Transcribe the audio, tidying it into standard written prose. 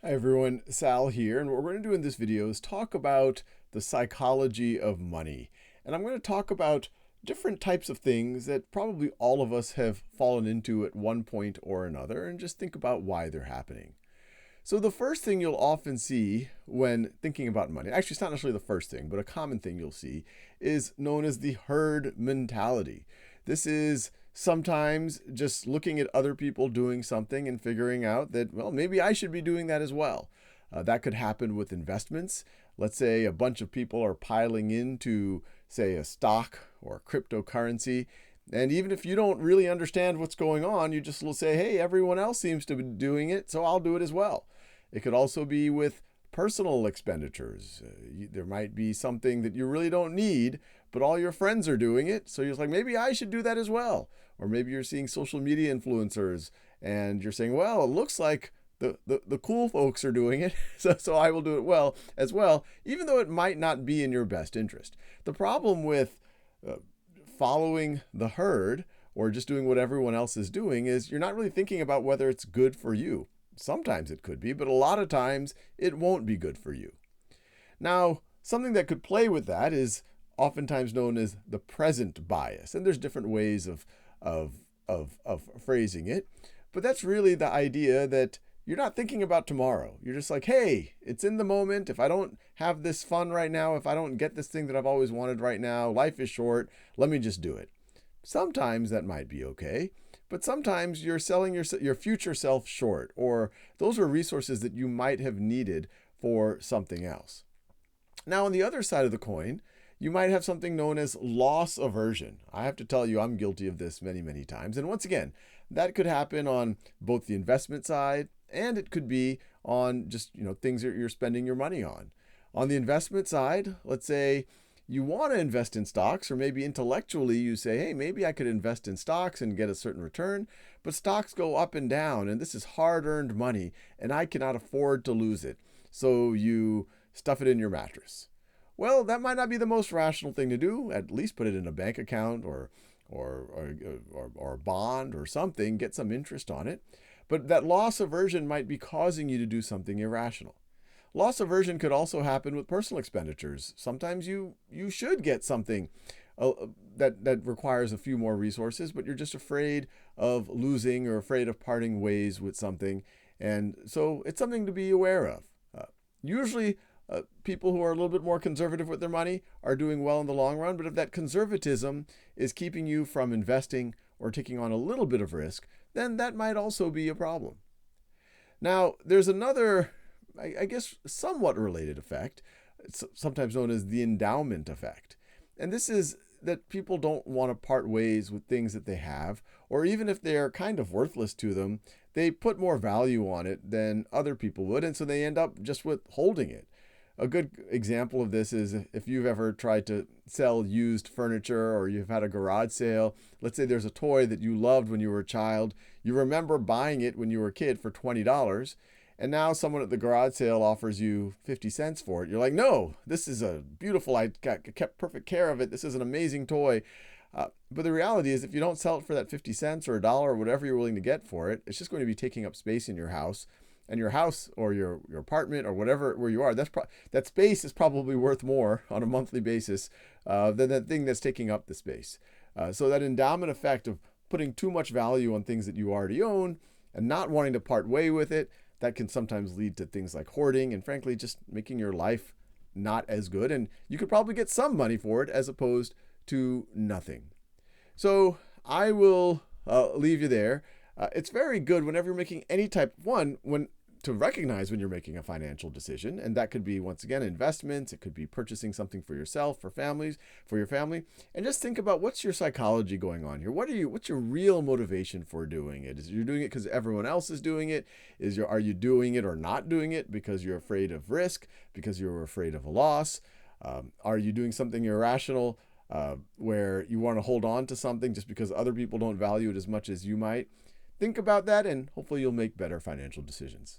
Hi everyone, Sal here, and what we're going to do in this video is talk about the psychology of money. And I'm going to talk about different types of things that probably all of us have fallen into at one point or another, and just think about why they're happening. So the first thing you'll often see when thinking about money, actually it's not necessarily the first thing, but a common thing you'll see is known as the herd mentality. This is sometimes just looking at other people doing something and figuring out that, well, maybe I should be doing that as well. That could happen with investments. Let's say a bunch of people are piling into, say, a stock or cryptocurrency. And even if you don't really understand what's going on, you just will say, hey, everyone else seems to be doing it, so I'll do it as well. It could also be with personal expenditures. There might be something that you really don't need, but all your friends are doing it. So you're like, maybe I should do that as well. Or maybe you're seeing social media influencers and you're saying, well, it looks like the cool folks are doing it, so I will do it as well, even though it might not be in your best interest. The problem with uh, following the herd or just doing what everyone else is doing is you're not really thinking about whether it's good for you. Sometimes it could be, but a lot of times it won't be good for you. Now, something that could play with that is oftentimes known as the present bias. And there's different ways of, of phrasing it. But that's really the idea that you're not thinking about tomorrow. You're just like, hey, it's in the moment. If I don't have this fun right now, if I don't get this thing that I've always wanted right now, life is short, let me just do it. Sometimes that might be okay, but sometimes you're selling your future self short, or those are resources that you might have needed for something else. Now, on the other side of the coin, you might have something known as loss aversion. I have to tell you, I'm guilty of this many, many times. And once again, that could happen on both the investment side and it could be on just, things that you're spending your money on. On the investment side, let's say you want to invest in stocks, or maybe intellectually you say, hey, maybe I could invest in stocks and get a certain return, but stocks go up and down, and this is hard-earned money, and I cannot afford to lose it. So you stuff it in your mattress. Well, that might not be the most rational thing to do. At least put it in a bank account or a bond or something, get some interest on it. But that loss aversion might be causing you to do something irrational. Loss aversion could also happen with personal expenditures. Sometimes you should get something that requires a few more resources, but you're just afraid of losing or afraid of parting ways with something. And so it's something to be aware of. Usually, people who are a little bit more conservative with their money are doing well in the long run, but if that conservatism is keeping you from investing or taking on a little bit of risk, then that might also be a problem. Now, there's another, I guess, somewhat related effect, sometimes known as the endowment effect. And this is that people don't want to part ways with things that they have, or even if they're kind of worthless to them, they put more value on it than other people would, and so they end up just with holding it. A good example of this is if you've ever tried to sell used furniture or you've had a garage sale. Let's say there's a toy that you loved when you were a child. You remember buying it when you were a kid for $20, and now someone at the garage sale offers you 50 cents for it. You're like, no, this is a beautiful, I kept perfect care of it. This is an amazing toy. But the reality is if you don't sell it for that 50 cents or a dollar or whatever you're willing to get for it, it's just going to be taking up space in your house. And your house or your apartment or whatever where you are, that space is probably worth more on a monthly basis than that thing that's taking up the space. So that endowment effect of putting too much value on things that you already own and not wanting to part way with it, that can sometimes lead to things like hoarding and frankly just making your life not as good. And you could probably get some money for it as opposed to nothing. So I will leave you there. It's very good whenever you're making any type to recognize when you're making a financial decision, and that could be once again investments. It could be purchasing something for yourself, for your family, and just think about what's your psychology going on here. What's your real motivation for doing it? Is you're doing it because everyone else is doing it? Are you doing it or not doing it because you're afraid of risk, because you're afraid of a loss? Are you doing something irrational? Where you want to hold on to something just because other people don't value it as much as you might. Think about that, and hopefully you'll make better financial decisions.